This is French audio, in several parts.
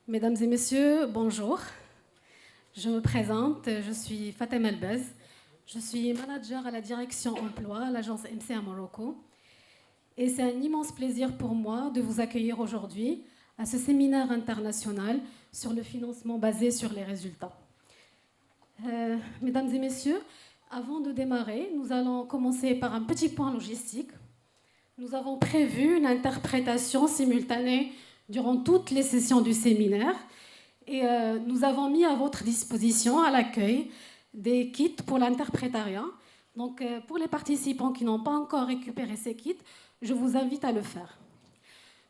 Mesdames et messieurs, bonjour. Je me présente, je suis Fatem Elbez. Je suis manager à la direction emploi à l'agence MC à Morocco. Et c'est un immense plaisir pour moi de vous accueillir aujourd'hui à ce séminaire international sur le financement basé sur les résultats. Mesdames et messieurs, avant de démarrer, nous allons commencer par un petit point logistique. Nous avons prévu une interprétation simultanée durant toutes les sessions du séminaire et nous avons mis à votre disposition à l'accueil des kits pour l'interprétariat. Donc pour les participants qui n'ont pas encore récupéré ces kits, je vous invite à le faire.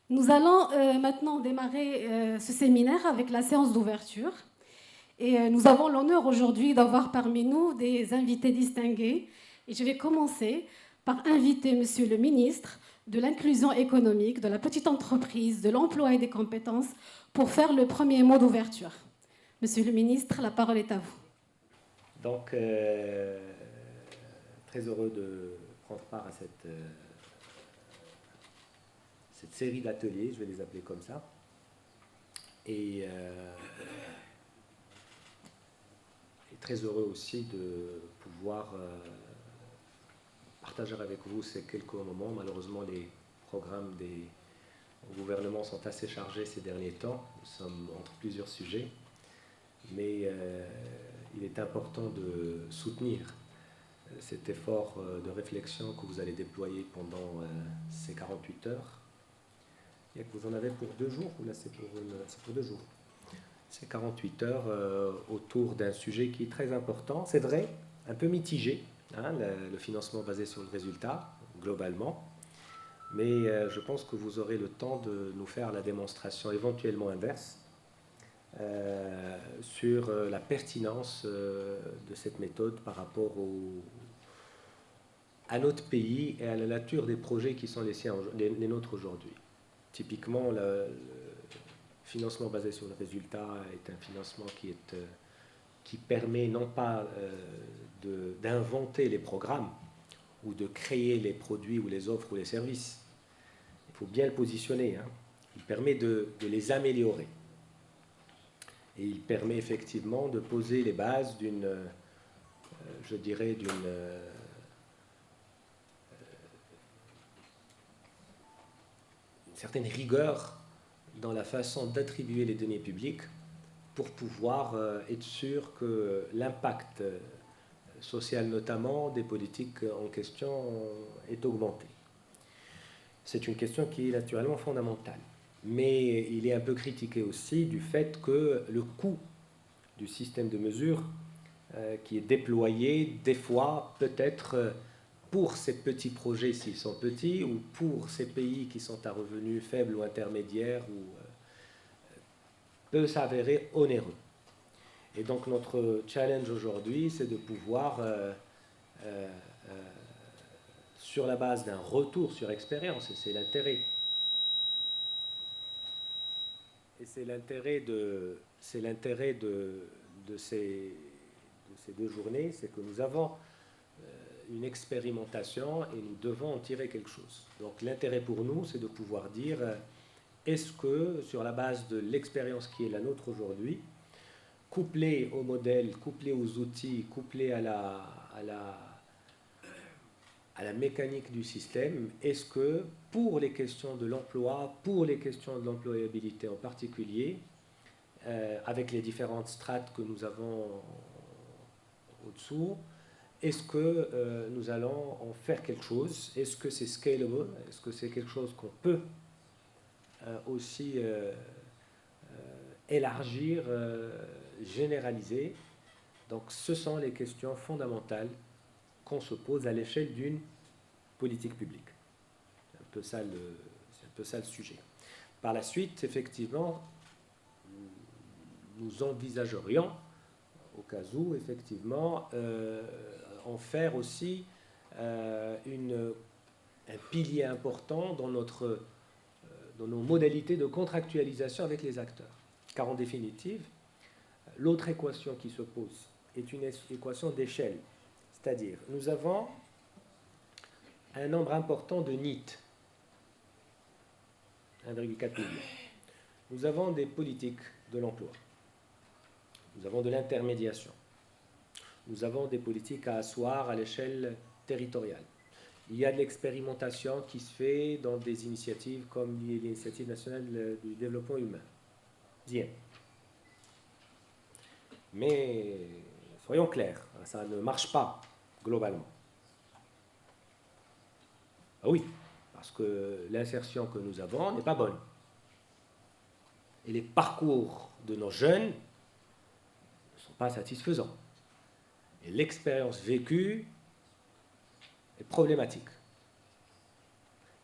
Nous allons maintenant démarrer ce séminaire avec la séance d'ouverture. Et nous avons l'honneur aujourd'hui d'avoir parmi nous des invités distingués. Et je vais commencer par inviter Monsieur le ministre de l'inclusion économique, de la petite entreprise, de l'emploi et des compétences pour faire le premier mot d'ouverture. Monsieur le ministre, la parole est à vous. Donc, très heureux de prendre part à cette série d'ateliers, je vais les appeler comme ça. Et très heureux aussi de pouvoir partager avec vous ces quelques moments. Malheureusement, les programmes des gouvernements sont assez chargés ces derniers temps. Nous sommes entre plusieurs sujets. Mais il est important de soutenir cet effort de réflexion que vous allez déployer pendant ces 48 heures. Et que vous en avez pour 2 jours, ou là c'est pour 2 jours. Ces 48 heures autour d'un sujet qui est très important, c'est vrai, un peu mitigé, hein, le financement basé sur le résultat, globalement. Mais je pense que vous aurez le temps de nous faire la démonstration éventuellement inverse sur la pertinence de cette méthode par rapport à notre pays et à la nature des projets qui sont les nôtres aujourd'hui. Typiquement, le financement basé sur le résultat est un financement qui permet non pas d'inventer les programmes ou de créer les produits ou les offres ou les services. Il faut bien le positionner. Hein. Il permet de les améliorer. Et il permet effectivement de poser les bases d'une certaine rigueur dans la façon d'attribuer les deniers publics pour pouvoir être sûr que l'impact social notamment des politiques en question est augmenté. C'est une question qui est naturellement fondamentale. Mais il est un peu critiqué aussi du fait que le coût du système de mesure qui est déployé, des fois, peut-être pour ces petits projets s'ils sont petits, ou pour ces pays qui sont à revenus faibles ou intermédiaires, peut s'avérer onéreux. Et donc notre challenge aujourd'hui, c'est de pouvoir, sur la base d'un retour sur expérience, et c'est l'intérêt. Et c'est l'intérêt de ces 2 journées, c'est que nous avons une expérimentation et nous devons en tirer quelque chose. Donc l'intérêt pour nous, c'est de pouvoir dire, est-ce que sur la base de l'expérience qui est la nôtre aujourd'hui, couplée au modèle, couplée aux outils, couplée à la mécanique du système, est-ce que pour les questions de l'emploi, pour les questions de l'employabilité en particulier, avec les différentes strates que nous avons au-dessous, est-ce que nous allons en faire quelque chose? Est-ce que c'est scalable? Est-ce que c'est quelque chose qu'on peut aussi élargir, généraliser? Donc ce sont les questions fondamentales qu'on se pose à l'échelle d'une politique publique. C'est un peu ça le sujet. Par la suite, effectivement, nous envisagerions, au cas où, effectivement, en faire aussi un pilier important dans nos modalités de contractualisation avec les acteurs. Car en définitive, l'autre équation qui se pose est une équation d'échelle. C'est-à-dire, nous avons un nombre important de NEET, 1,4 million. nous avons des politiques de l'emploi, nous avons de l'intermédiation, nous avons des politiques à asseoir à l'échelle territoriale. Il y a de l'expérimentation qui se fait dans des initiatives comme l'Initiative nationale du développement humain. Bien. Mais soyons clairs, ça ne marche pas globalement. Ah oui, parce que l'insertion que nous avons n'est pas bonne. Et les parcours de nos jeunes ne sont pas satisfaisants. Et l'expérience vécue est problématique.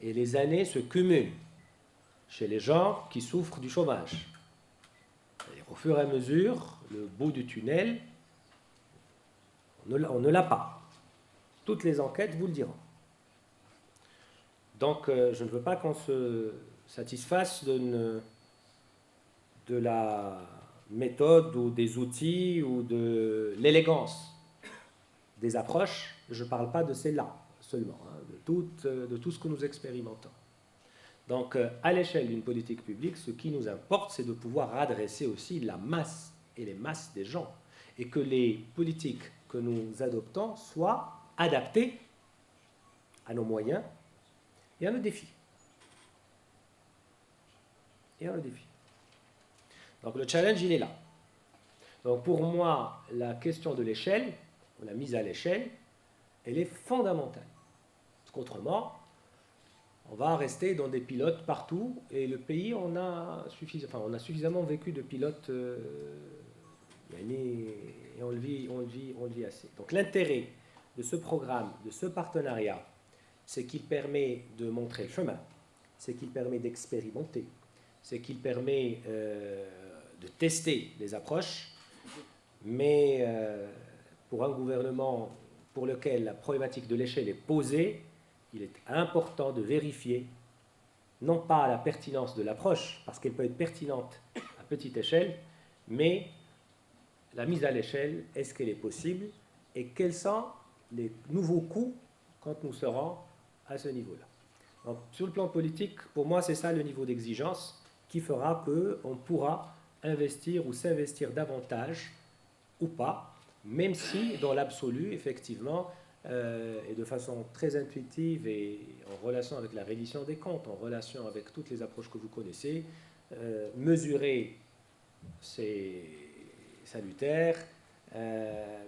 Et les années se cumulent chez les gens qui souffrent du chômage. Et au fur et à mesure, le bout du tunnel, on ne l'a pas. Toutes les enquêtes vous le diront. Donc, je ne veux pas qu'on se satisfasse de la méthode ou des outils ou de l'élégance des approches. Je ne parle pas de celle-là seulement, hein, de tout ce que nous expérimentons. Donc, à l'échelle d'une politique publique, ce qui nous importe, c'est de pouvoir adresser aussi la masse et les masses des gens, et que les politiques que nous adoptons soient adaptées à nos moyens et à nos défis. Donc, le challenge, il est là. Donc, pour moi, la question de l'échelle, la mise à l'échelle, elle est fondamentale. Parce qu'autrement, on va rester dans des pilotes partout, et le pays, on a suffisamment vécu de pilotes, et on le vit assez. Donc l'intérêt de ce programme, de ce partenariat, c'est qu'il permet de montrer le chemin, c'est qu'il permet d'expérimenter, c'est qu'il permet de tester les approches, mais pour un gouvernement pour lequel la problématique de l'échelle est posée, il est important de vérifier, non pas la pertinence de l'approche, parce qu'elle peut être pertinente à petite échelle, mais la mise à l'échelle, est-ce qu'elle est possible, et quels sont les nouveaux coûts quand nous serons à ce niveau-là. Donc, sur le plan politique, pour moi, c'est ça le niveau d'exigence qui fera qu'on pourra investir ou s'investir davantage ou pas, même si, dans l'absolu, effectivement, et de façon très intuitive et en relation avec la reddition des comptes, en relation avec toutes les approches que vous connaissez, mesurer c'est salutaire,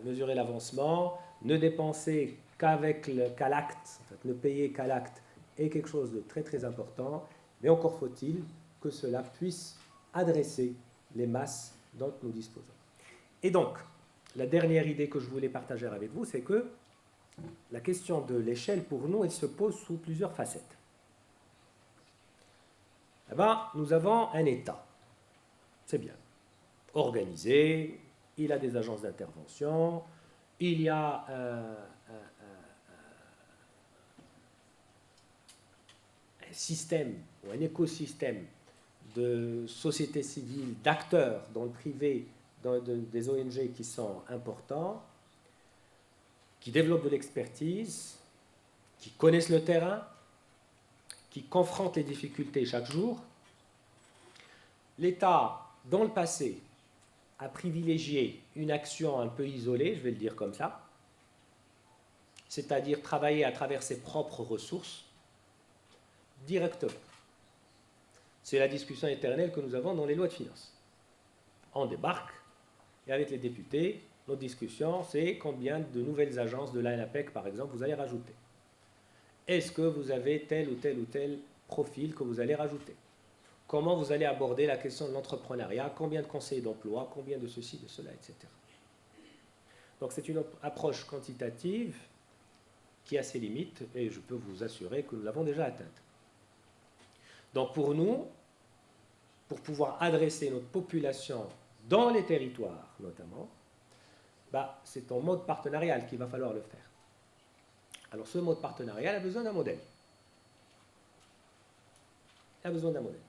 mesurer l'avancement, ne dépenser qu'à l'acte, en fait, ne payer qu'à l'acte est quelque chose de très très important, mais encore faut-il que cela puisse adresser les masses dont nous disposons. Et donc, la dernière idée que je voulais partager avec vous, c'est que la question de l'échelle, pour nous, elle se pose sous plusieurs facettes. Eh bien, nous avons un État, c'est bien, organisé, il a des agences d'intervention, il y a un système ou un écosystème de société civile, d'acteurs dans le privé, des ONG qui sont importants, qui développent de l'expertise, qui connaissent le terrain, qui confrontent les difficultés chaque jour. L'État, dans le passé, a privilégié une action un peu isolée, je vais le dire comme ça, c'est-à-dire travailler à travers ses propres ressources, directement. C'est la discussion éternelle que nous avons dans les lois de finances. On débarque, et avec les députés, notre discussion, c'est combien de nouvelles agences de l'ANAPEC, par exemple, vous allez rajouter. Est-ce que vous avez tel ou tel profil que vous allez rajouter? Comment vous allez aborder la question de l'entrepreneuriat? Combien de conseillers d'emploi? Combien de ceci, de cela, etc. Donc c'est une approche quantitative qui a ses limites, et je peux vous assurer que nous l'avons déjà atteinte. Donc pour nous, pour pouvoir adresser notre population dans les territoires notamment, c'est en mode partenarial qu'il va falloir le faire. Alors ce mode partenarial a besoin d'un modèle. Il a besoin d'un modèle.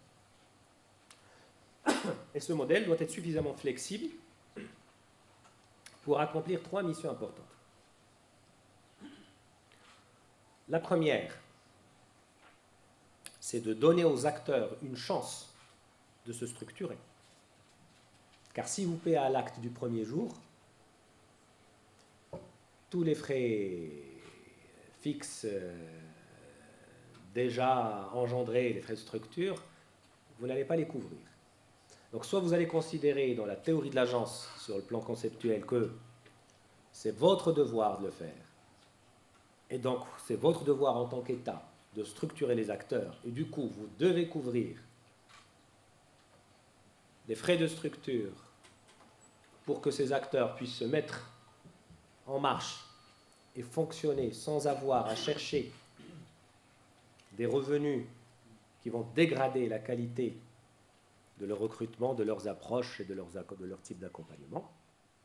Et ce modèle doit être suffisamment flexible pour accomplir 3 missions importantes. La première, c'est de donner aux acteurs une chance de se structurer. Car si vous payez à l'acte du premier jour, tous les frais fixes déjà engendrés, les frais de structure, vous n'allez pas les couvrir. Donc soit vous allez considérer dans la théorie de l'agence, sur le plan conceptuel, que c'est votre devoir de le faire, et donc c'est votre devoir en tant qu'État de structurer les acteurs, et du coup vous devez couvrir des frais de structure pour que ces acteurs puissent se mettre en marche et fonctionner sans avoir à chercher des revenus qui vont dégrader la qualité de leur recrutement, de leurs approches et de leur type d'accompagnement.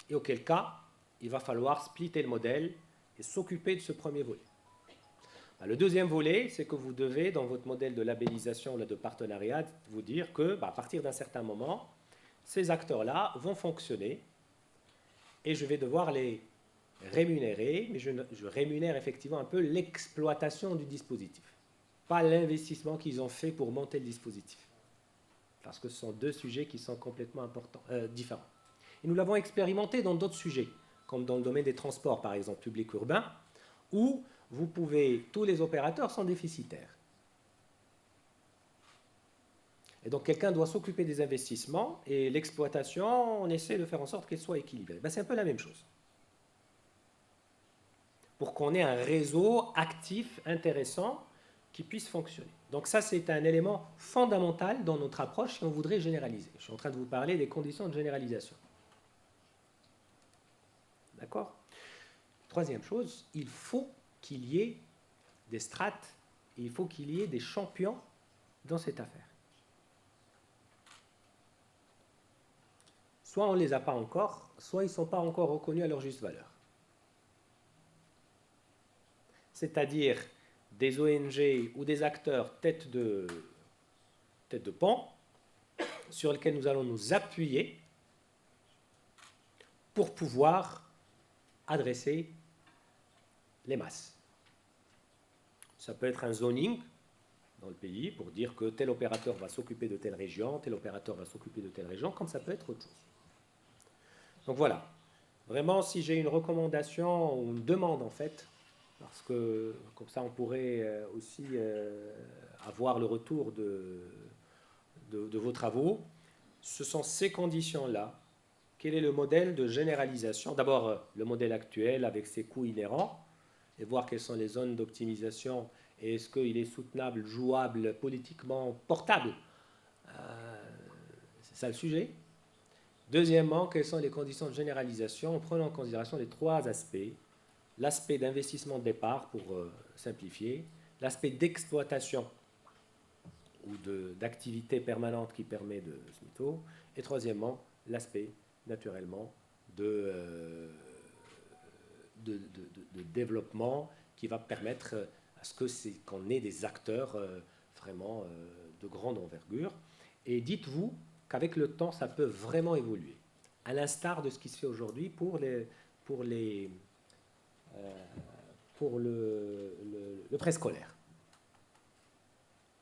Et auquel cas, il va falloir splitter le modèle et s'occuper de ce premier volet. Le deuxième volet, c'est que vous devez, dans votre modèle de labellisation ou de partenariat, vous dire que, à partir d'un certain moment, ces acteurs-là vont fonctionner et je vais devoir les rémunérer, mais je rémunère effectivement un peu l'exploitation du dispositif, pas l'investissement qu'ils ont fait pour monter le dispositif. Parce que ce sont deux sujets qui sont complètement différents. Et nous l'avons expérimenté dans d'autres sujets, comme dans le domaine des transports, par exemple, publics urbains, où tous les opérateurs sont déficitaires. Et donc quelqu'un doit s'occuper des investissements et l'exploitation, on essaie de faire en sorte qu'elle soit équilibrée. C'est un peu la même chose. Pour qu'on ait un réseau actif, intéressant, qui puisse fonctionner. Donc ça, c'est un élément fondamental dans notre approche si on voudrait généraliser. Je suis en train de vous parler des conditions de généralisation. D'accord ? Troisième chose, il faut qu'il y ait des strates, et il faut qu'il y ait des champions dans cette affaire. Soit on ne les a pas encore, soit ils ne sont pas encore reconnus à leur juste valeur. C'est-à-dire des ONG ou des acteurs tête de pont sur lesquels nous allons nous appuyer pour pouvoir adresser les masses. Ça peut être un zoning dans le pays pour dire que tel opérateur va s'occuper de telle région, tel opérateur va s'occuper de telle région, comme ça peut être autre chose. Donc voilà, vraiment si j'ai une recommandation ou une demande en fait, parce que comme ça on pourrait aussi avoir le retour de vos travaux, ce sont ces conditions-là. Quel est le modèle de généralisation? D'abord, le modèle actuel avec ses coûts inhérents, et voir quelles sont les zones d'optimisation, et est-ce qu'il est soutenable, jouable, politiquement portable. C'est ça le sujet. Deuxièmement, quelles sont les conditions de généralisation en prenant en considération les trois aspects. L'aspect d'investissement de départ, pour simplifier, l'aspect d'exploitation ou d'activité permanente qui permet de SMITO, et troisièmement, l'aspect, naturellement, de développement qui va permettre à ce qu'on ait des acteurs vraiment de grande envergure. Et dites-vous qu'avec le temps, ça peut vraiment évoluer, à l'instar de ce qui se fait aujourd'hui pour le préscolaire.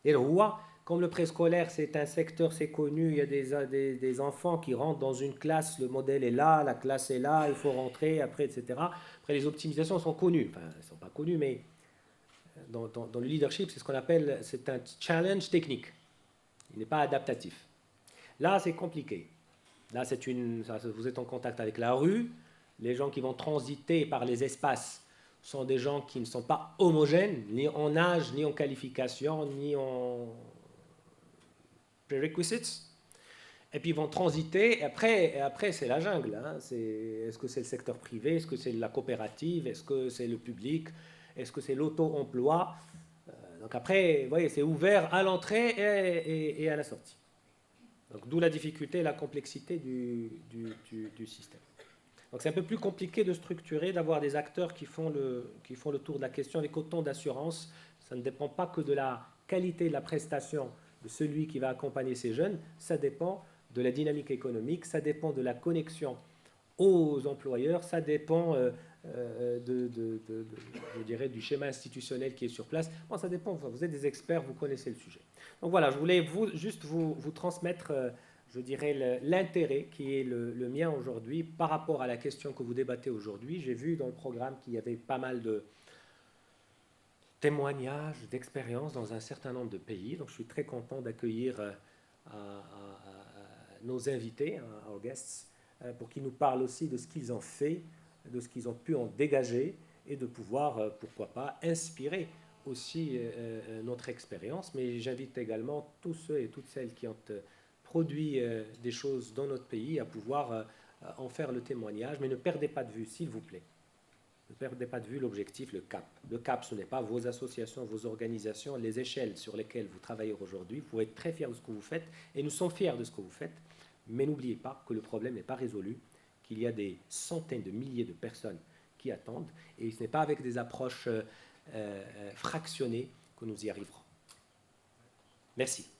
Et le roi, comme le préscolaire, c'est un secteur, c'est connu, il y a des enfants qui rentrent dans une classe, le modèle est là, la classe est là, il faut rentrer, après, etc. Après, les optimisations sont connues. Enfin, elles ne sont pas connues, mais dans le leadership, c'est ce qu'on appelle, c'est un challenge technique. Il n'est pas adaptatif. Là, c'est compliqué. Là, vous êtes en contact avec la rue. Les gens qui vont transiter par les espaces sont des gens qui ne sont pas homogènes, ni en âge, ni en qualification, ni en prerequisites. Et puis ils vont transiter, et après c'est la jungle. Hein. Est-ce que c'est le secteur privé? Est-ce que c'est la coopérative? Est-ce que c'est le public? Est-ce que c'est l'auto-emploi? Donc après, vous voyez, c'est ouvert à l'entrée et à la sortie. Donc d'où la difficulté et la complexité du système. Donc c'est un peu plus compliqué de structurer, d'avoir des acteurs qui font le tour de la question avec autant d'assurance. Ça ne dépend pas que de la qualité de la prestation de celui qui va accompagner ces jeunes, ça dépend de la dynamique économique, ça dépend de la connexion aux employeurs, ça dépend je dirais, du schéma institutionnel qui est sur place. Bon, ça dépend, vous êtes des experts, vous connaissez le sujet. Donc voilà, je voulais juste vous transmettre, je dirais, l'intérêt qui est le mien aujourd'hui par rapport à la question que vous débattez aujourd'hui. J'ai vu dans le programme qu'il y avait pas mal de témoignages, d'expériences dans un certain nombre de pays. Donc je suis très content d'accueillir nos invités, our guests, pour qu'ils nous parlent aussi de ce qu'ils ont fait, de ce qu'ils ont pu en dégager et de pouvoir, pourquoi pas, inspirer aussi notre expérience. Mais j'invite également tous ceux et toutes celles qui ont produit des choses dans notre pays à pouvoir en faire le témoignage. Mais ne perdez pas de vue, s'il vous plaît. Ne perdez pas de vue l'objectif, le cap. Le cap, ce n'est pas vos associations, vos organisations, les échelles sur lesquelles vous travaillez aujourd'hui. Vous pouvez être très fiers de ce que vous faites, et nous sommes fiers de ce que vous faites. Mais n'oubliez pas que le problème n'est pas résolu, qu'il y a des centaines de milliers de personnes qui attendent, et ce n'est pas avec des approches fractionnées que nous y arriverons. Merci.